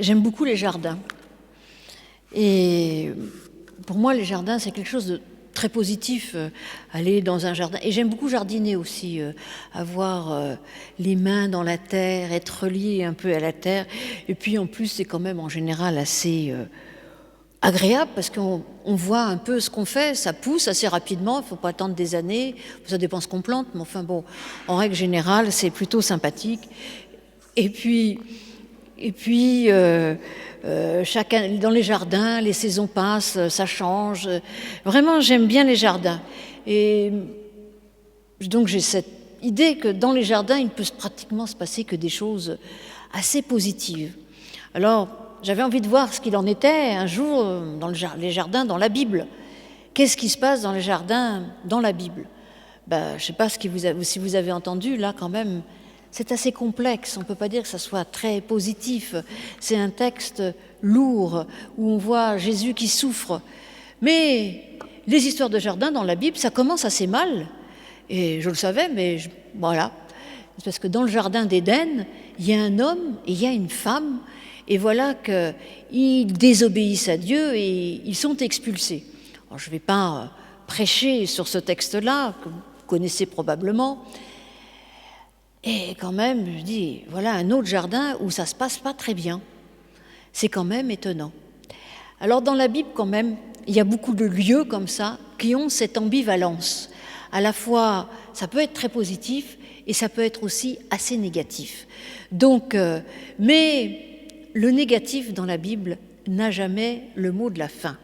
J'aime beaucoup les jardins. Et pour moi, les jardins, c'est quelque chose de très positif, aller dans un jardin. Et j'aime beaucoup jardiner aussi, avoir les mains dans la terre, être relié un peu à la terre. Et puis en plus, c'est quand même en général assez agréable parce qu'on voit un peu ce qu'on fait, ça pousse assez rapidement, il ne faut pas attendre des années, ça dépend ce qu'on plante, mais enfin bon, en règle générale, c'est plutôt sympathique. Et puis chacun, dans les jardins, les saisons passent, ça change. Vraiment, j'aime bien les jardins. Et donc j'ai cette idée que dans les jardins, il peut pratiquement se passer que des choses assez positives. Alors, j'avais envie de voir ce qu'il en était un jour dans les jardins, dans la Bible. Qu'est-ce qui se passe dans les jardins, dans la Bible ? Je ne sais pas si vous avez entendu, là quand même, c'est assez complexe, on ne peut pas dire que ça soit très positif. C'est un texte lourd où on voit Jésus qui souffre. Mais les histoires de jardin dans la Bible, ça commence assez mal. Et je le savais, mais voilà. C'est parce que dans le jardin d'Éden, il y a un homme et il y a une femme. Et voilà qu'ils désobéissent à Dieu et ils sont expulsés. Alors, je ne vais pas prêcher sur ce texte-là, que vous connaissez probablement. Et quand même, je dis, voilà un autre jardin où ça ne se passe pas très bien. C'est quand même étonnant. Alors dans la Bible, quand même, il y a beaucoup de lieux comme ça qui ont cette ambivalence. À la fois, ça peut être très positif et ça peut être aussi assez négatif. Donc, mais le négatif dans la Bible n'a jamais le mot de la fin.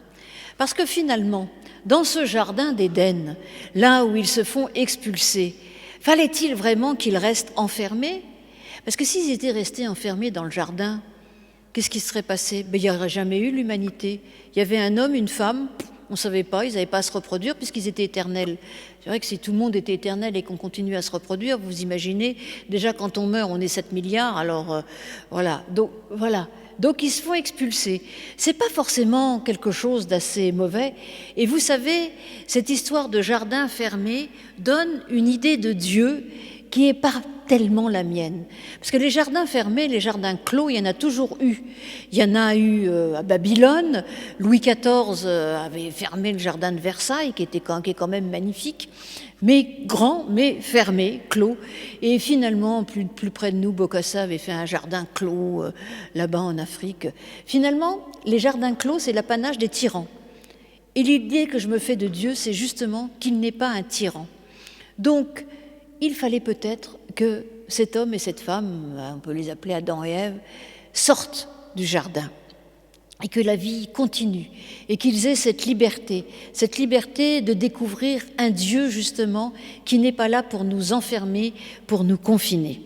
Parce que finalement, dans ce jardin d'Éden, là où ils se font expulser, fallait-il vraiment qu'ils restent enfermés ? Parce que s'ils étaient restés enfermés dans le jardin, qu'est-ce qui serait passé ? Il n'y aurait jamais eu l'humanité. Il y avait un homme, une femme, on ne savait pas, ils n'avaient pas à se reproduire puisqu'ils étaient éternels. C'est vrai que si tout le monde était éternel et qu'on continue à se reproduire, vous imaginez, déjà quand on meurt, on est 7 milliards, alors voilà. Donc ils se font expulser. C'est pas forcément quelque chose d'assez mauvais. Et vous savez, cette histoire de jardin fermé donne une idée de Dieu qui n'est pas tellement la mienne. Parce que les jardins fermés, les jardins clos, il y en a toujours eu. Il y en a eu à Babylone. Louis XIV avait fermé le jardin de Versailles, qui est quand même magnifique, mais grand, mais fermé, clos. Et finalement, plus près de nous, Bokassa avait fait un jardin clos là-bas en Afrique. Finalement, les jardins clos, c'est l'apanage des tyrans. Et l'idée que je me fais de Dieu, c'est justement qu'il n'est pas un tyran. Donc, il fallait peut-être que cet homme et cette femme, on peut les appeler Adam et Ève, sortent du jardin et que la vie continue et qu'ils aient cette liberté de découvrir un Dieu justement qui n'est pas là pour nous enfermer, pour nous confiner.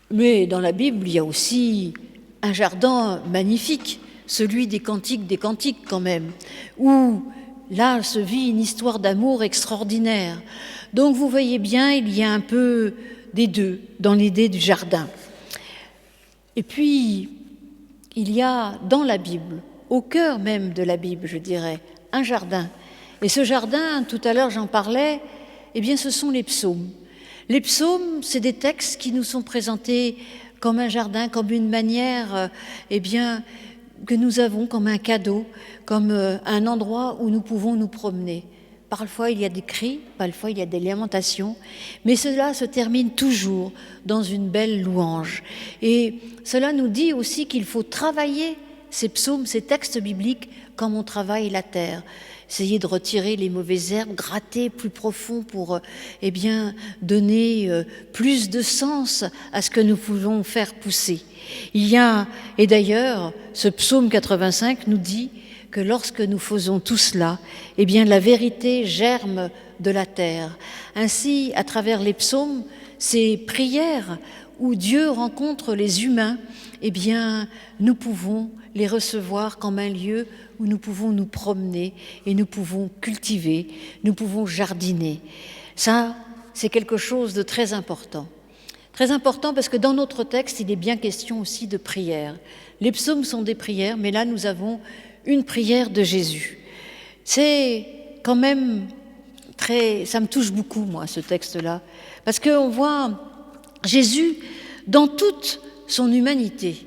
Mais dans la Bible, il y a aussi un jardin magnifique, celui des cantiques quand même, où là se vit une histoire d'amour extraordinaire. Donc vous voyez bien, il y a un peu des deux dans l'idée du jardin. Et puis, il y a dans la Bible, au cœur même de la Bible, je dirais, un jardin. Et ce jardin, tout à l'heure j'en parlais, eh bien ce sont les psaumes. Les psaumes, c'est des textes qui nous sont présentés comme un jardin, comme une manière, eh bien, que nous avons comme un cadeau, comme un endroit où nous pouvons nous promener. Parfois, il y a des cris, parfois, il y a des lamentations, mais cela se termine toujours dans une belle louange. Et cela nous dit aussi qu'il faut travailler ces psaumes, ces textes bibliques, comme on travaille la terre. Essayer de retirer les mauvaises herbes, gratter plus profond pour donner plus de sens à ce que nous pouvons faire pousser. Et d'ailleurs, ce psaume 85 nous dit que lorsque nous faisons tout cela, eh bien la vérité germe de la terre. Ainsi, à travers les psaumes, ces prières où Dieu rencontre les humains, eh bien nous pouvons les recevoir comme un lieu où nous pouvons nous promener et nous pouvons cultiver, nous pouvons jardiner. Ça, c'est quelque chose de très important. Très important parce que dans notre texte, il est bien question aussi de prière. Les psaumes sont des prières, mais là nous avons une prière de Jésus. C'est quand même ça me touche beaucoup, moi, ce texte-là, parce qu'on voit Jésus dans toute son humanité,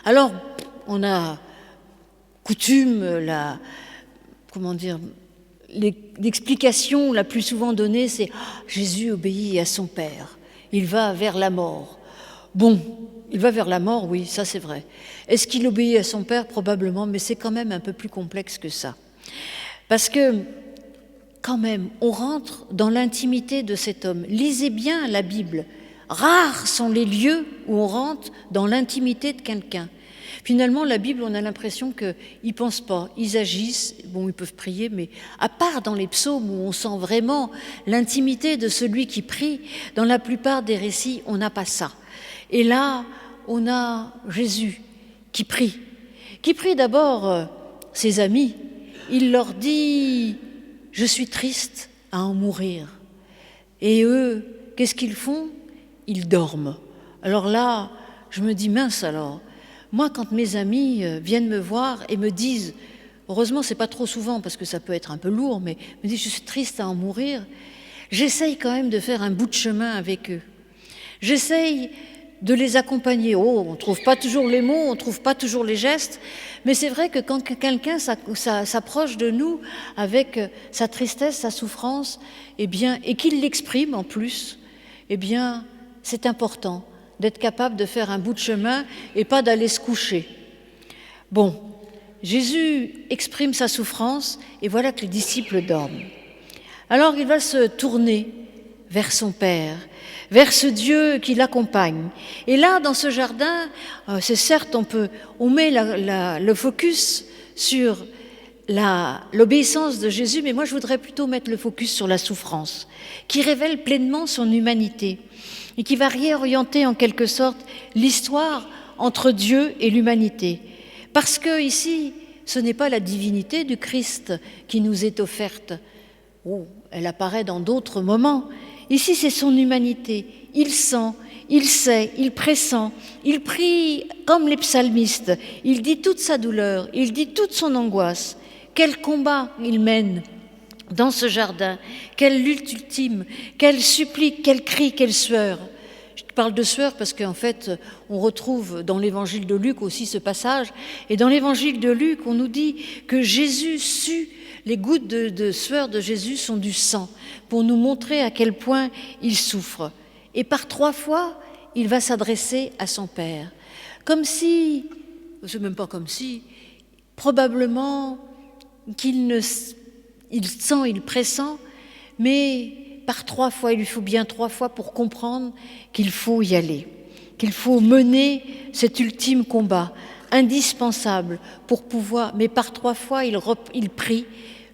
Alors, on a coutume, l'explication la plus souvent donnée, c'est « Jésus obéit à son Père, il va vers la mort ». Bon, il va vers la mort, oui, ça c'est vrai. Est-ce qu'il obéit à son Père? Probablement, mais c'est quand même un peu plus complexe que ça. Parce que, quand même, on rentre dans l'intimité de cet homme. Lisez bien la Bible. Rares sont les lieux où on rentre dans l'intimité de quelqu'un. Finalement, la Bible, on a l'impression qu'ils ne pensent pas, ils agissent, bon, ils peuvent prier, mais à part dans les psaumes où on sent vraiment l'intimité de celui qui prie, dans la plupart des récits, on n'a pas ça. Et là, on a Jésus qui prie d'abord ses amis. Il leur dit « Je suis triste à en mourir ». Et eux, qu'est-ce qu'ils font? Ils dorment. Alors là, je me dis mince alors. Moi, quand mes amis viennent me voir et me disent, heureusement c'est pas trop souvent parce que ça peut être un peu lourd, mais me disent « Je suis triste à en mourir », j'essaye quand même de faire un bout de chemin avec eux. J'essaye de les accompagner. Oh, on ne trouve pas toujours les mots, on ne trouve pas toujours les gestes, mais c'est vrai que quand quelqu'un s'approche de nous avec sa tristesse, sa souffrance, eh bien, et qu'il l'exprime en plus, eh bien, c'est important d'être capable de faire un bout de chemin et pas d'aller se coucher. Bon, Jésus exprime sa souffrance et voilà que les disciples dorment. Alors il va se tourner vers son Père, vers ce Dieu qui l'accompagne. Et là, dans ce jardin, c'est certes, on met le focus sur l'obéissance de Jésus, mais moi je voudrais plutôt mettre le focus sur la souffrance, qui révèle pleinement son humanité et qui va réorienter en quelque sorte l'histoire entre Dieu et l'humanité. Parce que ici, ce n'est pas la divinité du Christ qui nous est offerte. Oh, elle apparaît dans d'autres moments. Ici, c'est son humanité. Il sent, il sait, il pressent, il prie comme les psalmistes. Il dit toute sa douleur, il dit toute son angoisse. Quel combat il mène dans ce jardin, quelle lutte ultime, quelle supplique, quel cri, quelle sueur. Je parle de sueur parce qu'en fait, on retrouve dans l'évangile de Luc aussi ce passage. Et dans l'évangile de Luc, on nous dit que Jésus sue, les gouttes de sueur de Jésus sont du sang, pour nous montrer à quel point il souffre. Et par 3 fois, il va s'adresser à son Père. Comme si, c'est même pas comme si, probablement il sent, il pressent, mais par 3 fois, il lui faut bien 3 fois pour comprendre qu'il faut y aller, qu'il faut mener cet ultime combat, indispensable pour pouvoir, mais par 3 fois, il prie,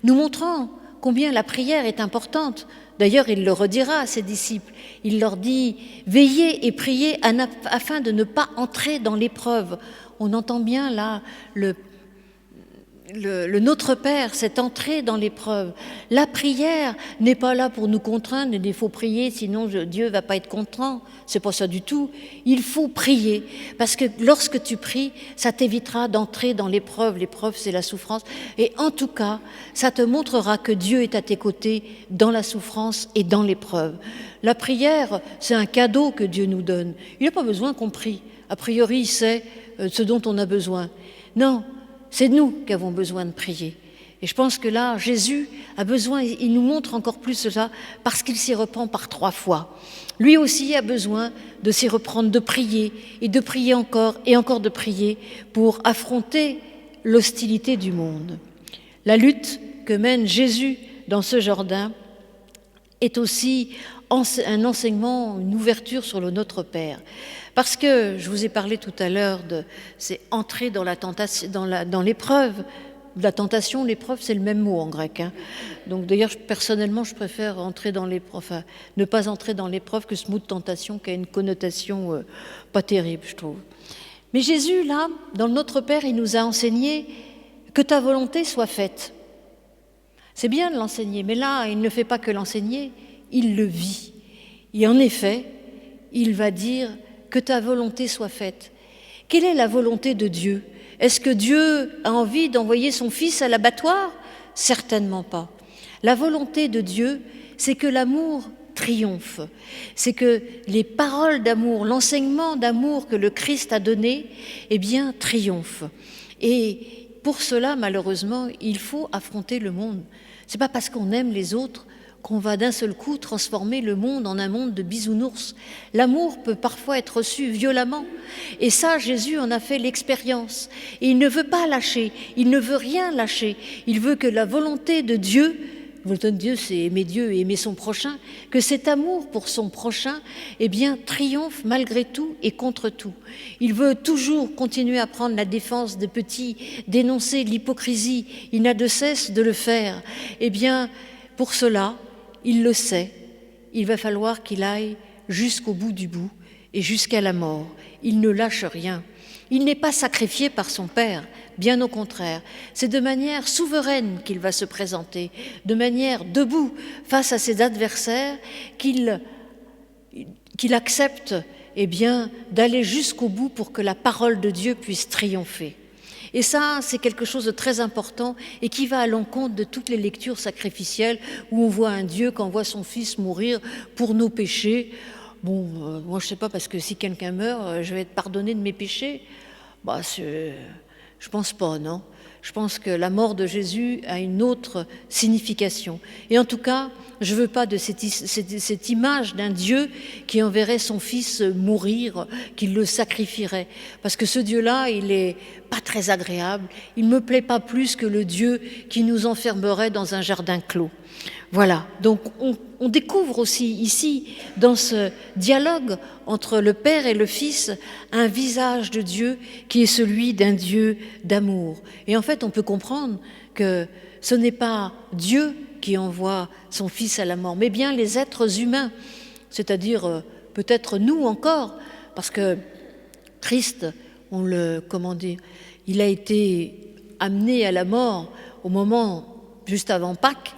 nous montrant combien la prière est importante. D'ailleurs, il le redira à ses disciples. Il leur dit « Veillez et priez afin de ne pas entrer dans l'épreuve ». On entend bien là le Notre Père, cette entrée dans l'épreuve. La prière n'est pas là pour nous contraindre, il faut prier, sinon Dieu ne va pas être content. C'est pas ça du tout. Il faut prier, parce que lorsque tu pries, ça t'évitera d'entrer dans l'épreuve. L'épreuve, c'est la souffrance. Et en tout cas, ça te montrera que Dieu est à tes côtés dans la souffrance et dans l'épreuve. La prière, c'est un cadeau que Dieu nous donne. Il n'a pas besoin qu'on prie. A priori, il sait ce dont on a besoin. Non. C'est nous qui avons besoin de prier. Et je pense que là, Jésus a besoin, il nous montre encore plus cela, parce qu'il s'y reprend par 3 fois. Lui aussi a besoin de s'y reprendre, de prier, et de prier encore, et encore de prier, pour affronter l'hostilité du monde. La lutte que mène Jésus dans ce jardin est aussi un enseignement, une ouverture sur le Notre Père. Parce que, je vous ai parlé tout à l'heure c'est entrer dans la tentation, dans l'épreuve. La tentation, l'épreuve, c'est le même mot en grec. Donc d'ailleurs, personnellement, je préfère ne pas entrer dans l'épreuve que ce mot de tentation qui a une connotation pas terrible, je trouve. Mais Jésus, là, dans le Notre Père, il nous a enseigné que ta volonté soit faite. C'est bien de l'enseigner, mais là, il ne fait pas que l'enseigner, il le vit. Et en effet, il va dire que ta volonté soit faite. Quelle est la volonté de Dieu? Est-ce que Dieu a envie d'envoyer son Fils à l'abattoir? Certainement pas. La volonté de Dieu, c'est que l'amour triomphe. C'est que les paroles d'amour, l'enseignement d'amour que le Christ a donné, eh bien, triomphe. Et pour cela, malheureusement, il faut affronter le monde. C'est pas parce qu'on aime les autres qu'on va d'un seul coup transformer le monde en un monde de bisounours. L'amour peut parfois être reçu violemment. Et ça, Jésus en a fait l'expérience. Et il ne veut pas lâcher, il ne veut rien lâcher. Il veut que la volonté de Dieu, la volonté de Dieu, c'est aimer Dieu et aimer son prochain, que cet amour pour son prochain, eh bien, triomphe malgré tout et contre tout. Il veut toujours continuer à prendre la défense des petits, dénoncer l'hypocrisie. Il n'a de cesse de le faire. Eh bien, pour cela, il le sait, il va falloir qu'il aille jusqu'au bout du bout et jusqu'à la mort. Il ne lâche rien. Il n'est pas sacrifié par son Père, bien au contraire. C'est de manière souveraine qu'il va se présenter, de manière debout face à ses adversaires, qu'il accepte eh bien, d'aller jusqu'au bout pour que la parole de Dieu puisse triompher. Et ça, c'est quelque chose de très important et qui va à l'encontre de toutes les lectures sacrificielles où on voit un Dieu qui envoie son Fils mourir pour nos péchés. Bon, moi je ne sais pas, parce que si quelqu'un meurt, je vais être pardonné de mes péchés. Bah, je pense pas, non. Je pense que la mort de Jésus a une autre signification. Et en tout cas, je ne veux pas de cette image d'un Dieu qui enverrait son Fils mourir, qui le sacrifierait. Parce que ce Dieu-là, il n'est pas très agréable. Il ne me plaît pas plus que le Dieu qui nous enfermerait dans un jardin clos. Voilà, donc on découvre aussi ici, dans ce dialogue entre le Père et le Fils, un visage de Dieu qui est celui d'un Dieu d'amour. Et en fait, on peut comprendre que ce n'est pas Dieu qui envoie son Fils à la mort, mais bien les êtres humains, c'est-à-dire peut-être nous encore, parce que Christ, il a été amené à la mort au moment juste avant Pâques,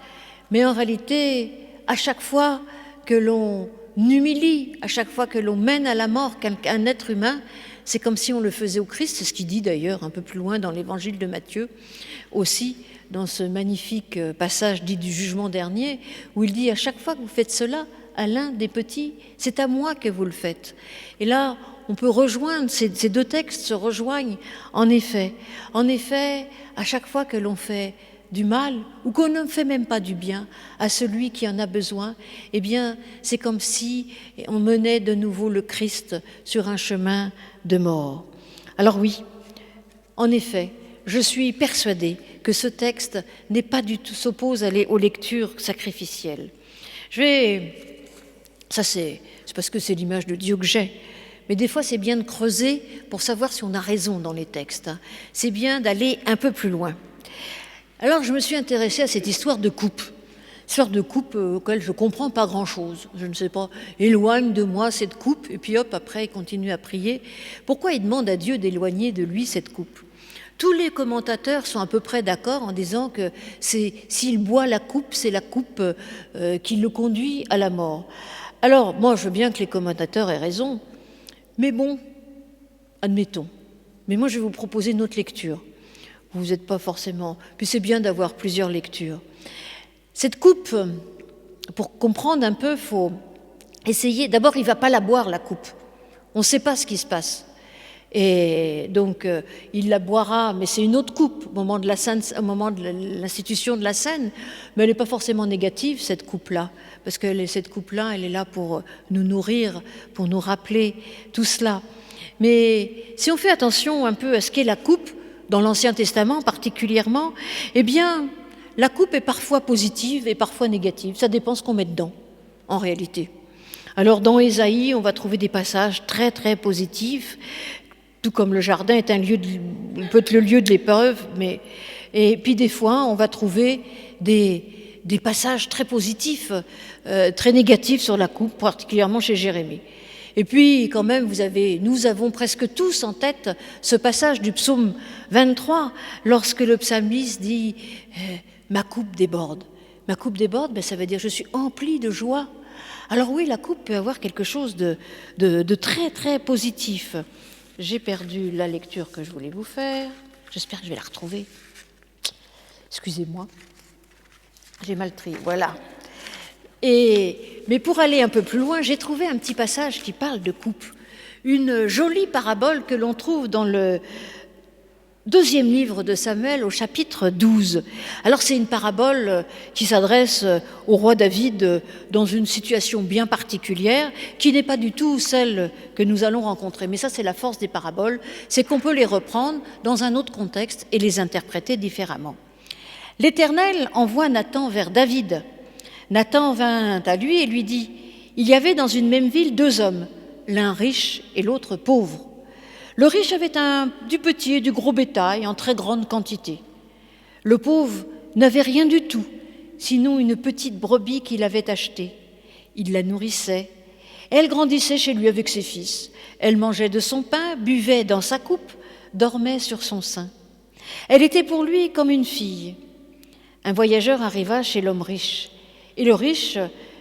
mais en réalité, à chaque fois que l'on humilie, à chaque fois que l'on mène à la mort un être humain, c'est comme si on le faisait au Christ. C'est ce qu'il dit d'ailleurs un peu plus loin dans l'évangile de Matthieu, aussi dans ce magnifique passage dit du jugement dernier, où il dit « À chaque fois que vous faites cela à l'un des petits, c'est à moi que vous le faites ». Et là, on peut rejoindre, ces deux textes se rejoignent en effet. En effet, à chaque fois que l'on fait du mal, ou qu'on ne fait même pas du bien à celui qui en a besoin, eh bien, c'est comme si on menait de nouveau le Christ sur un chemin de mort. Alors oui, en effet, je suis persuadée que ce texte n'est pas du tout s'oppose aux lectures sacrificielles. Ça c'est parce que c'est l'image de Dieu que j'ai. Mais des fois, c'est bien de creuser pour savoir si on a raison dans les textes. C'est bien d'aller un peu plus loin. Alors, je me suis intéressée à cette histoire de coupe auquel je ne comprends pas grand-chose. Je ne sais pas, éloigne de moi cette coupe, et puis hop, après, il continue à prier. Pourquoi il demande à Dieu d'éloigner de lui cette coupe ? Tous les commentateurs sont à peu près d'accord en disant que s'il boit la coupe, c'est la coupe qui le conduit à la mort. Alors, moi, je veux bien que les commentateurs aient raison, mais bon, admettons. Mais moi, je vais vous proposer une autre lecture. Vous n'êtes pas forcément... Puis c'est bien d'avoir plusieurs lectures. Cette coupe, pour comprendre un peu, il faut essayer... D'abord, il ne va pas la boire, la coupe. On ne sait pas ce qui se passe. Et donc, il la boira, mais c'est une autre coupe au moment de l'institution de la scène. Mais elle n'est pas forcément négative, cette coupe-là. Parce que cette coupe-là, elle est là pour nous nourrir, pour nous rappeler tout cela. Mais si on fait attention un peu à ce qu'est la coupe, dans l'Ancien Testament particulièrement, eh bien, la coupe est parfois positive et parfois négative. Ça dépend ce qu'on met dedans, en réalité. Alors, dans Ésaïe, on va trouver des passages très, très positifs, tout comme le jardin est peut être le lieu de l'épreuve, et puis des fois, on va trouver des passages très positifs, très négatifs sur la coupe, particulièrement chez Jérémie. Et puis, quand même, nous avons presque tous en tête ce passage du psaume 23, lorsque le psalmiste dit « Ma coupe déborde ». Ma coupe déborde, ben, ça veut dire « Je suis empli de joie ». Alors oui, la coupe peut avoir quelque chose de très, très positif. J'ai perdu la lecture que je voulais vous faire. J'espère que je vais la retrouver. Excusez-moi. J'ai mal trié. Voilà. Mais pour aller un peu plus loin, j'ai trouvé un petit passage qui parle de coupe. Une jolie parabole que l'on trouve dans le deuxième livre de Samuel au chapitre 12. Alors c'est une parabole qui s'adresse au roi David dans une situation bien particulière qui n'est pas du tout celle que nous allons rencontrer. Mais ça c'est la force des paraboles, c'est qu'on peut les reprendre dans un autre contexte et les interpréter différemment. L'Éternel envoie Nathan vers David. Nathan vint à lui et lui dit « Il y avait dans une même ville 2 hommes, l'un riche et l'autre pauvre. Le riche avait du petit et du gros bétail en très grande quantité. Le pauvre n'avait rien du tout, sinon une petite brebis qu'il avait achetée. Il la nourrissait. Elle grandissait chez lui avec ses fils. Elle mangeait de son pain, buvait dans sa coupe, dormait sur son sein. Elle était pour lui comme une fille. Un voyageur arriva chez l'homme riche, et le riche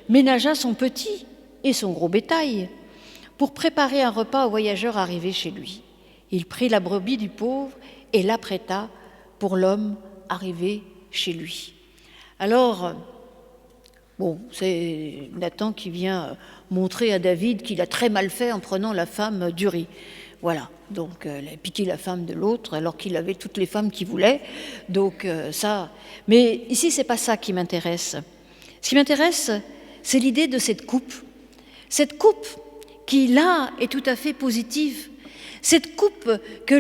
ménagea son petit et son gros bétail pour préparer un repas au voyageur arrivé chez lui. Il prit la brebis du pauvre et l'apprêta pour l'homme arrivé chez lui. Alors, c'est Nathan qui vient montrer à David qu'il a très mal fait en prenant la femme d'Uri. Voilà, donc il a piqué la femme de l'autre alors qu'il avait toutes les femmes qu'il voulait. Donc ça, mais ici c'est pas ça qui m'intéresse. Ce qui m'intéresse, c'est l'idée de cette coupe. Cette coupe qui là est tout à fait positive. Cette coupe que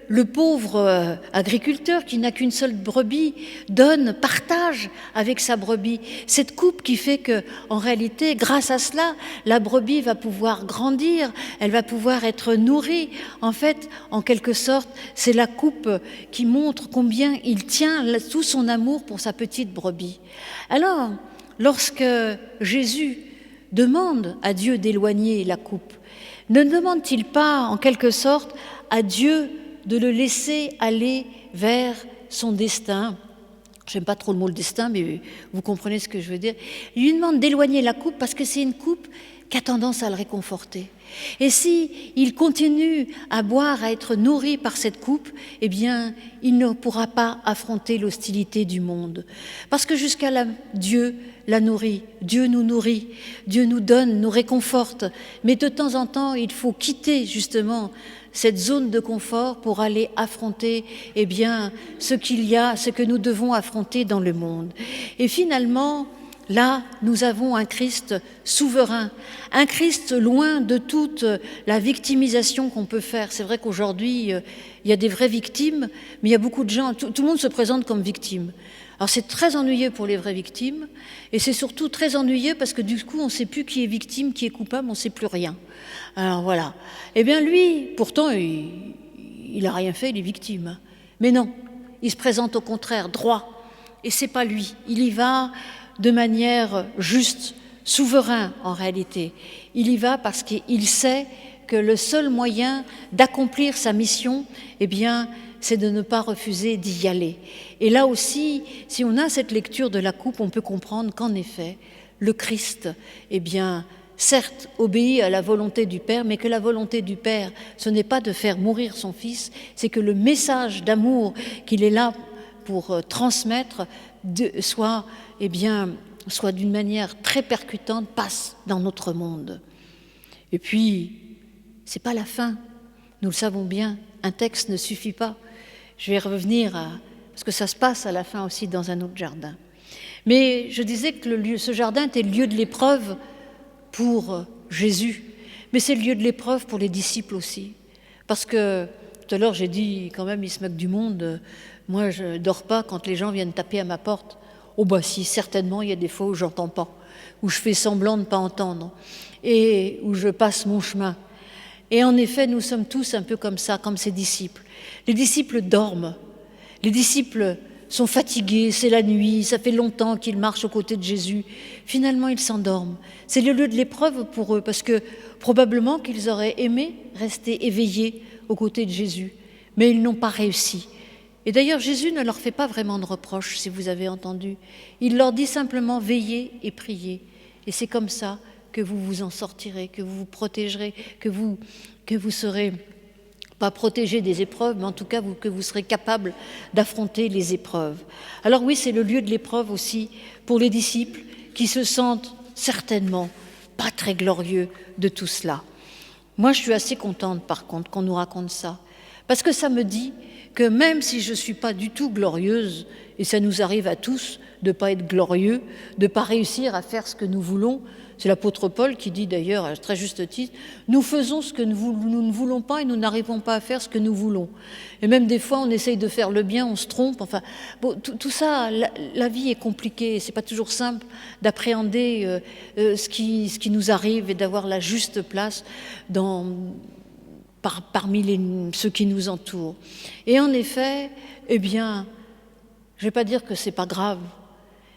le pauvre agriculteur qui n'a qu'une seule brebis partage avec sa brebis. Cette coupe qui fait que, en réalité, grâce à cela, la brebis va pouvoir grandir, elle va pouvoir être nourrie. En fait, en quelque sorte, c'est la coupe qui montre combien il tient tout son amour pour sa petite brebis. Alors, lorsque Jésus demande à Dieu d'éloigner la coupe, ne demande-t-il pas, en quelque sorte, à Dieu de le laisser aller vers son destin? J'aime pas trop le mot le destin, mais vous comprenez ce que je veux dire. Il lui demande d'éloigner la coupe parce que c'est une coupe qui a tendance à le réconforter. Et si il continue à boire, à être nourri par cette coupe, eh bien, il ne pourra pas affronter l'hostilité du monde. Parce que jusqu'à là, Dieu la nourrit, Dieu nous nourrit, Dieu nous donne, nous réconforte. Mais de temps en temps, il faut quitter justement cette zone de confort pour aller affronter eh bien, ce que nous devons affronter dans le monde. Et finalement, là, nous avons un Christ souverain, un Christ loin de toute la victimisation qu'on peut faire. C'est vrai qu'aujourd'hui, il y a des vraies victimes, mais il y a beaucoup de gens, tout le monde se présente comme victime. Alors c'est très ennuyeux pour les vraies victimes, et c'est surtout très ennuyeux parce que du coup, on ne sait plus qui est victime, qui est coupable, on ne sait plus rien. Alors voilà. Eh bien lui, pourtant, il n'a rien fait, il est victime. Mais non, il se présente au contraire, droit. Et c'est pas lui. Il y va de manière juste, souverain en réalité. Il y va parce qu'il sait que le seul moyen d'accomplir sa mission, eh bien, c'est de ne pas refuser d'y aller. Et là aussi, si on a cette lecture de la coupe, on peut comprendre qu'en effet, le Christ, eh bien, certes, obéit à la volonté du Père, mais que la volonté du Père, ce n'est pas de faire mourir son Fils, c'est que le message d'amour qu'il est là pour transmettre soit d'une manière très percutante, passe dans notre monde. Et puis, c'est pas la fin. Nous le savons bien, un texte ne suffit pas. Je vais revenir parce que ça se passe à la fin aussi dans un autre jardin. Mais je disais que ce jardin était le lieu de l'épreuve pour Jésus, mais c'est le lieu de l'épreuve pour les disciples aussi. Parce que tout à l'heure j'ai dit quand même, ils se moquent du monde. Moi, je ne dors pas quand les gens viennent taper à ma porte. Oh bah si, certainement, il y a des fois où j'entends pas, où je fais semblant de ne pas entendre, et où je passe mon chemin. Et en effet, nous sommes tous un peu comme ça, comme ces disciples. Les disciples dorment, les disciples sont fatigués, c'est la nuit, ça fait longtemps qu'ils marchent aux côtés de Jésus. Finalement, ils s'endorment. C'est le lieu de l'épreuve pour eux, parce que probablement qu'ils auraient aimé rester éveillés aux côtés de Jésus, mais ils n'ont pas réussi. Et d'ailleurs, Jésus ne leur fait pas vraiment de reproches, si vous avez entendu. Il leur dit simplement « veillez et priez ». Et c'est comme ça que vous vous en sortirez, que vous vous protégerez, que vous serez pas protégés des épreuves, mais en tout cas que vous serez capables d'affronter les épreuves. Alors oui, c'est le lieu de l'épreuve aussi pour les disciples qui se sentent certainement pas très glorieux de tout cela. Moi, je suis assez contente, par contre, qu'on nous raconte ça, parce que ça me dit que même si je ne suis pas du tout glorieuse, et ça nous arrive à tous de ne pas être glorieux, de ne pas réussir à faire ce que nous voulons, c'est l'apôtre Paul qui dit d'ailleurs, à très juste titre, « Nous faisons ce que nous ne voulons pas et nous n'arrivons pas à faire ce que nous voulons. » Et même des fois, on essaye de faire le bien, on se trompe. Enfin, bon, tout ça, la vie est compliquée. C'est pas toujours simple d'appréhender ce qui nous arrive et d'avoir la juste place parmi ceux qui nous entourent. Et en effet, eh bien, je ne vais pas dire que c'est pas grave,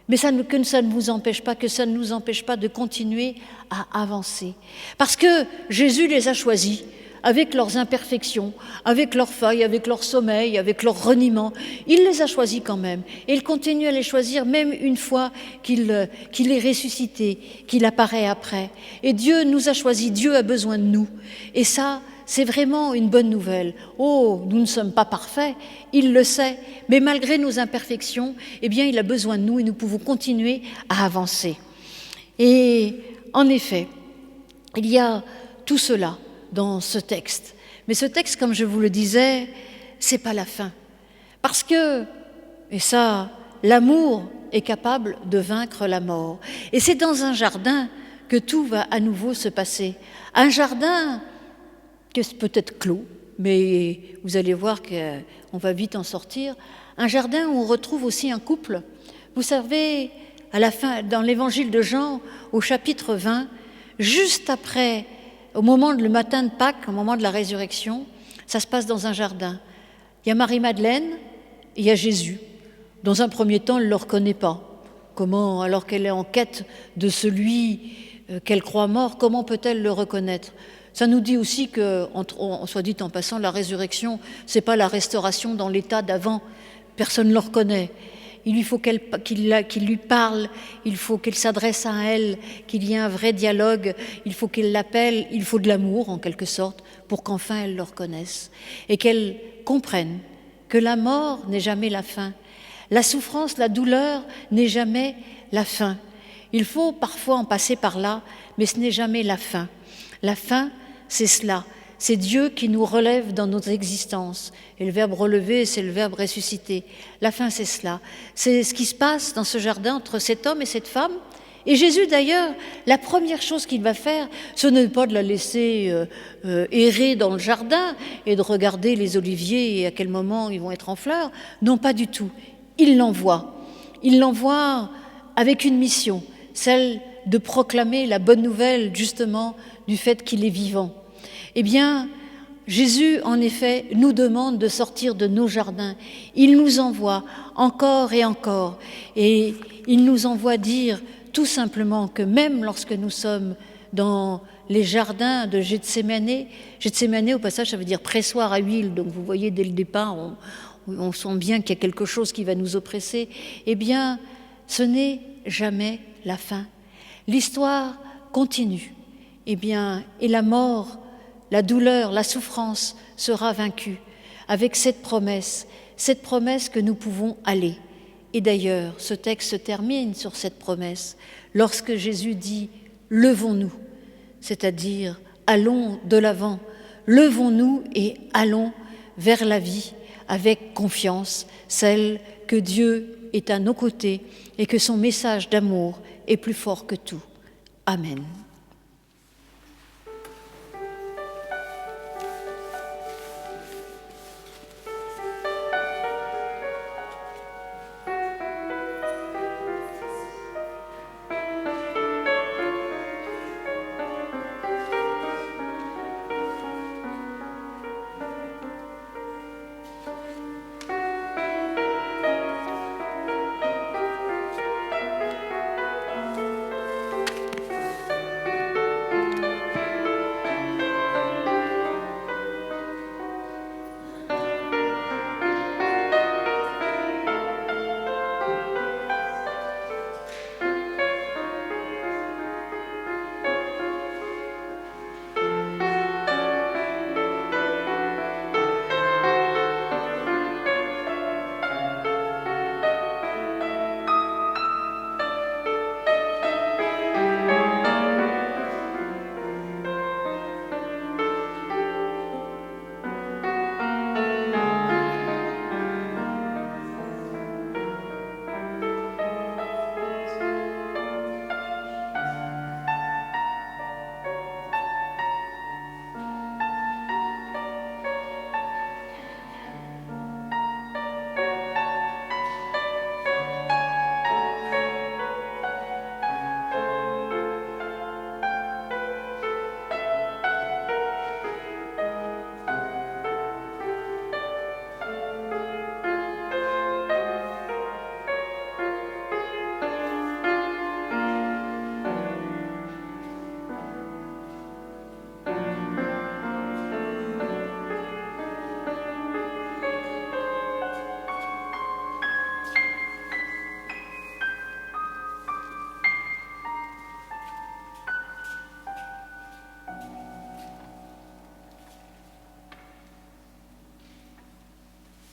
mais que ça ne vous empêche pas, que ça ne nous empêche pas de continuer à avancer. Parce que Jésus les a choisis avec leurs imperfections, avec leurs failles, avec leur sommeil, avec leur reniement. Il les a choisis quand même. Et il continue à les choisir même une fois qu'il est ressuscité, qu'il apparaît après. Et Dieu nous a choisis, Dieu a besoin de nous. Et ça, c'est vraiment une bonne nouvelle. Oh, nous ne sommes pas parfaits, il le sait, mais malgré nos imperfections, eh bien, il a besoin de nous et nous pouvons continuer à avancer. Et en effet, il y a tout cela dans ce texte. Mais ce texte, comme je vous le disais, c'est pas la fin. Parce que, et ça, l'amour est capable de vaincre la mort. Et c'est dans un jardin que tout va à nouveau se passer. Un jardin qui est peut-être clos, mais vous allez voir qu'on va vite en sortir. Un jardin où on retrouve aussi un couple. Vous savez, à la fin, dans l'évangile de Jean, au chapitre 20, juste après, au moment le matin de Pâques, au moment de la résurrection, ça se passe dans un jardin. Il y a Marie-Madeleine et il y a Jésus. Dans un premier temps, elle ne le reconnaît pas. Comment, alors qu'elle est en quête de celui qu'elle croit mort, comment peut-elle le reconnaître ? Ça nous dit aussi que, soit dit en passant, la résurrection, c'est pas la restauration dans l'état d'avant. Personne ne le reconnaît. Il lui faut qu'il lui parle, il faut qu'il s'adresse à elle, qu'il y ait un vrai dialogue, il faut qu'il l'appelle, il faut de l'amour en quelque sorte, pour qu'enfin elle le reconnaisse. Et qu'elle comprenne que la mort n'est jamais la fin. La souffrance, la douleur n'est jamais la fin. Il faut parfois en passer par là, mais ce n'est jamais la fin. La fin, c'est cela. C'est Dieu qui nous relève dans notre existence. Et le verbe relever, c'est le verbe ressusciter. La fin, c'est cela. C'est ce qui se passe dans ce jardin entre cet homme et cette femme. Et Jésus, d'ailleurs, la première chose qu'il va faire, ce n'est pas de la laisser errer dans le jardin et de regarder les oliviers et à quel moment ils vont être en fleurs. Non, pas du tout. Il l'envoie. Il l'envoie avec une mission, celle de proclamer la bonne nouvelle, justement, du fait qu'il est vivant. Eh bien, Jésus, en effet, nous demande de sortir de nos jardins. Il nous envoie encore et encore. Et il nous envoie dire tout simplement que même lorsque nous sommes dans les jardins de Gethsémanée, Gethsémanée, au passage, ça veut dire pressoir à huile. Donc vous voyez, dès le départ, on sent bien qu'il y a quelque chose qui va nous oppresser. Eh bien, ce n'est jamais la fin. L'histoire continue. Eh bien, et la mort, la douleur, la souffrance sera vaincue avec cette promesse que nous pouvons aller. Et d'ailleurs, ce texte se termine sur cette promesse lorsque Jésus dit « levons-nous », c'est-à-dire « allons de l'avant, levons-nous et allons vers la vie avec confiance, celle que Dieu est à nos côtés et que son message d'amour est plus fort que tout. » Amen.